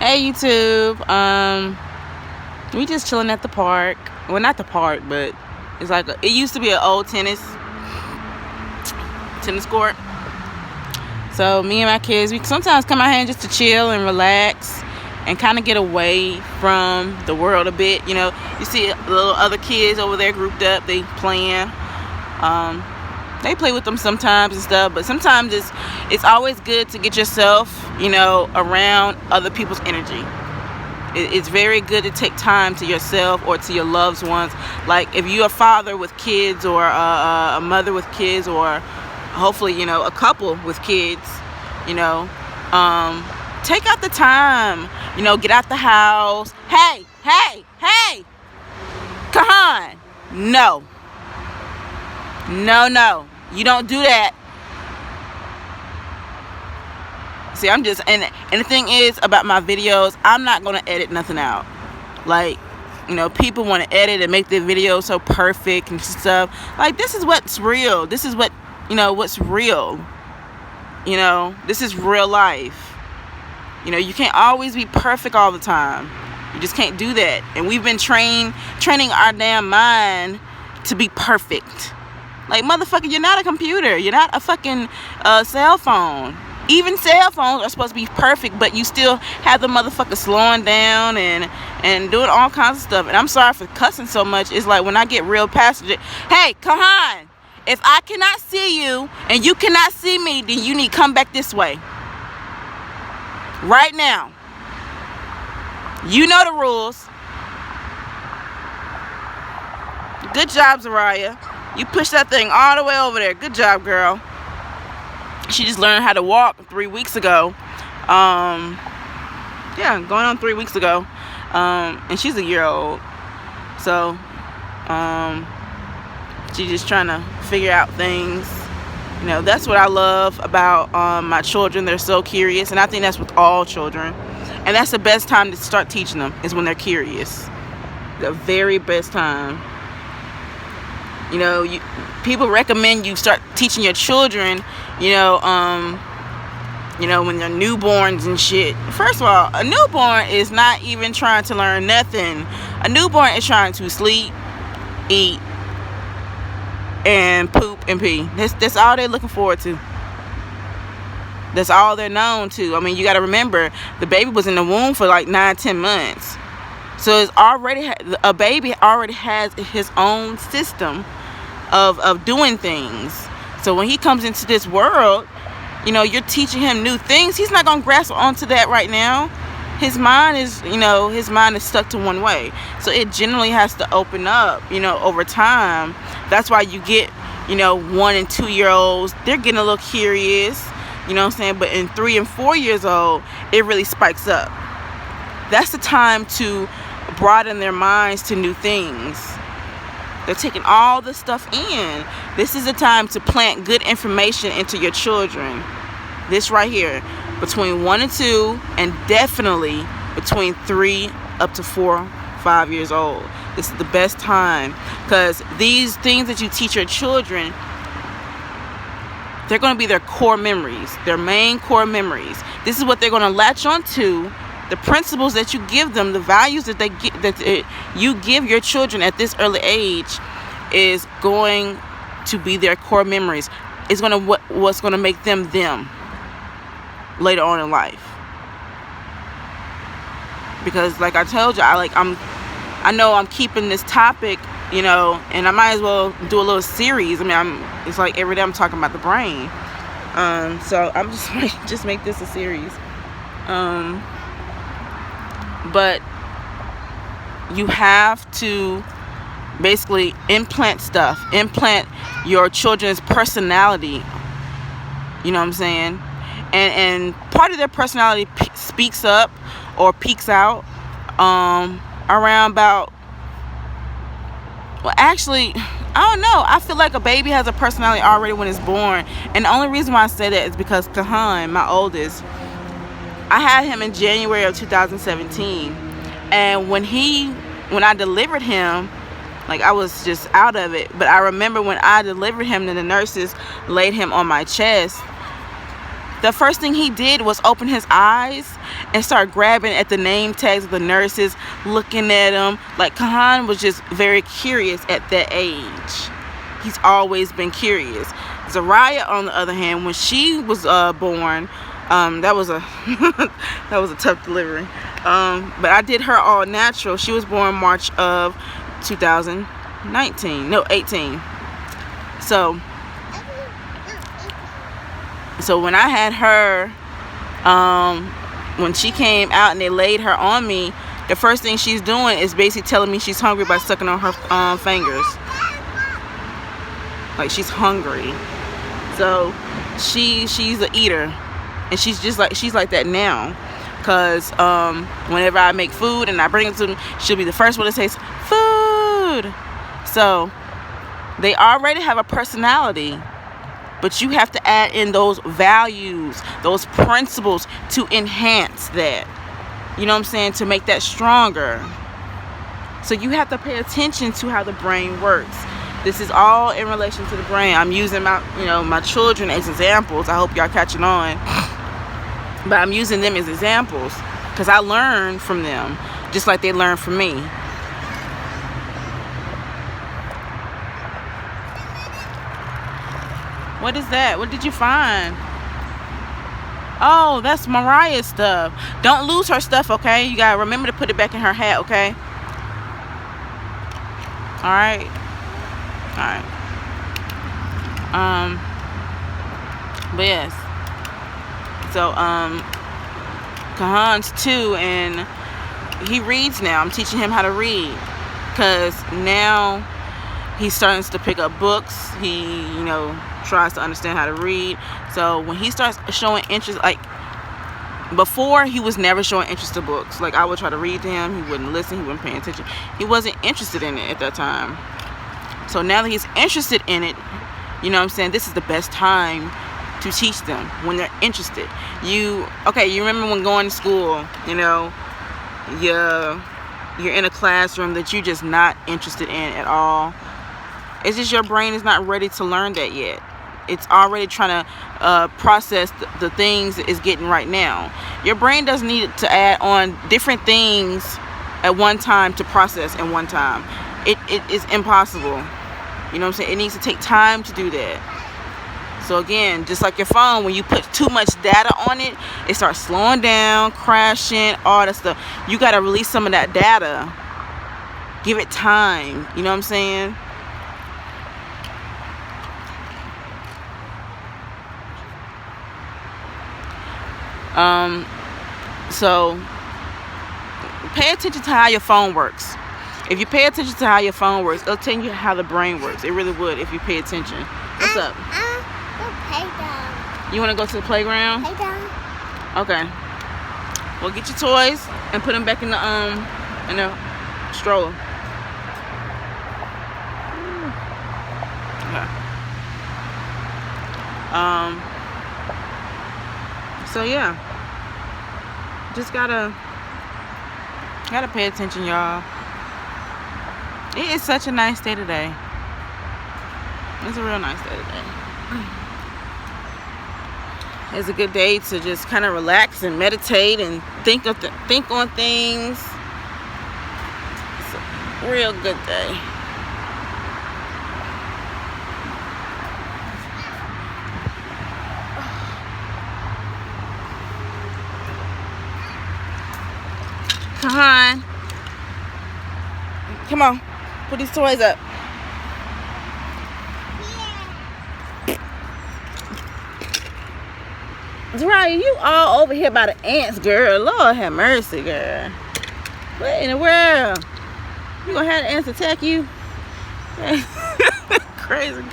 Hey YouTube. We just chilling at the park. Well, not the park, but it's like it used to be an old tennis court. So me and my kids, we sometimes come out here just to chill and relax and kind of get away from the world a bit. You know, you see little other kids over there grouped up, they playing. They play with them sometimes and stuff, but sometimes it's always good to get yourself, you know, around other people's energy. It's very good to take time to yourself or to your loved ones. Like if you're a father with kids, or a mother with kids, or hopefully, you know, a couple with kids, you know, take out the time, you know, get out the house. Hey, Kahan, no, you don't do that. See, I'm just, and the thing is about my videos, I'm not going to edit nothing out. Like, you know, people want to edit and make their videos so perfect and stuff. Like, this is what's real. This is what, you know, what's real. You know, this is real life. You know, you can't always be perfect all the time. You just can't do that. And we've been training our damn mind to be perfect. Like, motherfucker, you're not a computer. You're not a fucking cell phone. Even cell phones are supposed to be perfect, but you still have the motherfucker slowing down and doing all kinds of stuff. And I'm sorry for cussing so much. It's like when I get real passionate. Hey, Kahan, if I cannot see you and you cannot see me, then you need to come back this way. Right now. You know the rules. Good job, Zariah. You pushed that thing all the way over there. Good job, girl. She just learned how to walk 3 weeks ago. Yeah, going on 3 weeks ago. And she's a year old. So, she's just trying to figure out things. You know, that's what I love about my children. They're so curious. And I think that's with all children. And that's the best time to start teaching them, is when they're curious. The very best time. You know, people recommend you start teaching your children, you know, when they're newborns and shit. First of all, a newborn is not even trying to learn nothing. A newborn is trying to sleep, eat, and poop and pee. That's all they're looking forward to. That's all they're known to. I mean, you got to remember, the baby was in the womb for like 9-10 months. So it's already, a baby already has his own system of doing things. So when he comes into this world, you know, you're teaching him new things. He's not going to grasp onto that right now. His mind is, you know, stuck to one way. So it generally has to open up, you know, over time. That's why you get, you know, 1 and 2 year olds, they're getting a little curious, you know what I'm saying? But in 3 and 4 years old, it really spikes up. That's the time to broaden their minds to new things. They're taking all this stuff in. This is the time to plant good information into your children. This right here, between 1 and 2, and definitely between 3 up to 4, 5 years old. This is the best time, because these things that you teach your children, they're going to be their core memories, their main core memories. This is what they're going to latch onto. The principles that you give them, the values that you give your children at this early age, is going to be their core memories. It's what's going to make them later on in life. Because, like I told you, I know I'm keeping this topic, you know, and I might as well do a little series. I mean, it's like every day I'm talking about the brain. So I'm just make this a series. But you have to basically implant your children's personality. You know what I'm saying? And part of their personality speaks up or peeks out around about, well, actually, I don't know. I feel like a baby has a personality already when it's born. And the only reason why I say that is because Kahan, my oldest, I had him in January of 2017, and when I delivered him, like, I was just out of it. But I remember when I delivered him and the nurses laid him on my chest, the first thing he did was open his eyes and start grabbing at the name tags of the nurses, looking at them. Like, Kahan was just very curious at that age. He's always been curious. Zariah, on the other hand, when she was born, that was a that was a tough delivery. But I did her all natural. She was born March of 2019. No, 18. So when I had her, when she came out and they laid her on me, the first thing she's doing is basically telling me she's hungry by sucking on her fingers. Like, she's hungry. So she's an eater, and she's like that now. Cause whenever I make food and I bring it to them, she'll be the first one to say food. So they already have a personality, but you have to add in those values, those principles to enhance that. You know what I'm saying? To make that stronger. So you have to pay attention to how the brain works. This is all in relation to the brain. I'm using my children as examples. I hope y'all catching on. But I'm using them as examples because I learn from them just like they learn from me. What is that? What did you find? Oh, that's Mariah's stuff. Don't lose her stuff, okay? You gotta remember to put it back in her hat, okay? Alright. Alright. But yes. So, Kahan's 2 and he reads now. I'm teaching him how to read. Because now he's starting to pick up books. He, tries to understand how to read. So when he starts showing interest, like before he was never showing interest in books. Like, I would try to read to him, he wouldn't listen, he wouldn't pay attention. He wasn't interested in it at that time. So now that he's interested in it, you know what I'm saying, this is the best time to teach them, when they're interested. You remember when going to school, you're in a classroom that you're just not interested in at all. It's just your brain is not ready to learn that yet. It's already trying to process the things it's getting right now. Your brain doesn't need to add on different things at one time to process in one time. It is impossible. You know what I'm saying? It needs to take time to do that. So again, just like your phone, when you put too much data on it, it starts slowing down, crashing, all that stuff. You got to release some of that data. Give it time. You know what I'm saying? So pay attention to how your phone works. If you pay attention to how your phone works, it'll tell you how the brain works. It really would if you pay attention. What's up? You want to go to the playground? Okay. Well, get your toys and put them back in the stroller. Okay. So yeah. Just gotta pay attention, y'all. It is such a nice day today. It's a real nice day today. It's a good day to just kind of relax and meditate and think on things. It's a real good day. Kahan, come on, put these toys up. Zariah, you all over here by the ants, girl. Lord have mercy, girl. What in the world? You gonna have the ants attack you? Crazy.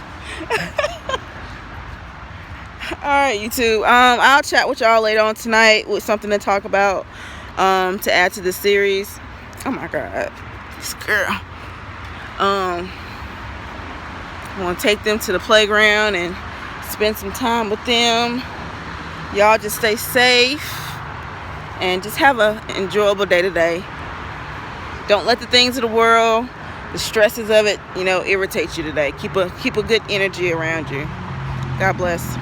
Alright, YouTube. I'll chat with y'all later on tonight with something to talk about, to add to the series. Oh my god. This girl. I want to take them to the playground and spend some time with them. Y'all just stay safe and just have an enjoyable day today. Don't let the things of the world, the stresses of it, irritate you today. Keep a good energy around you. God bless.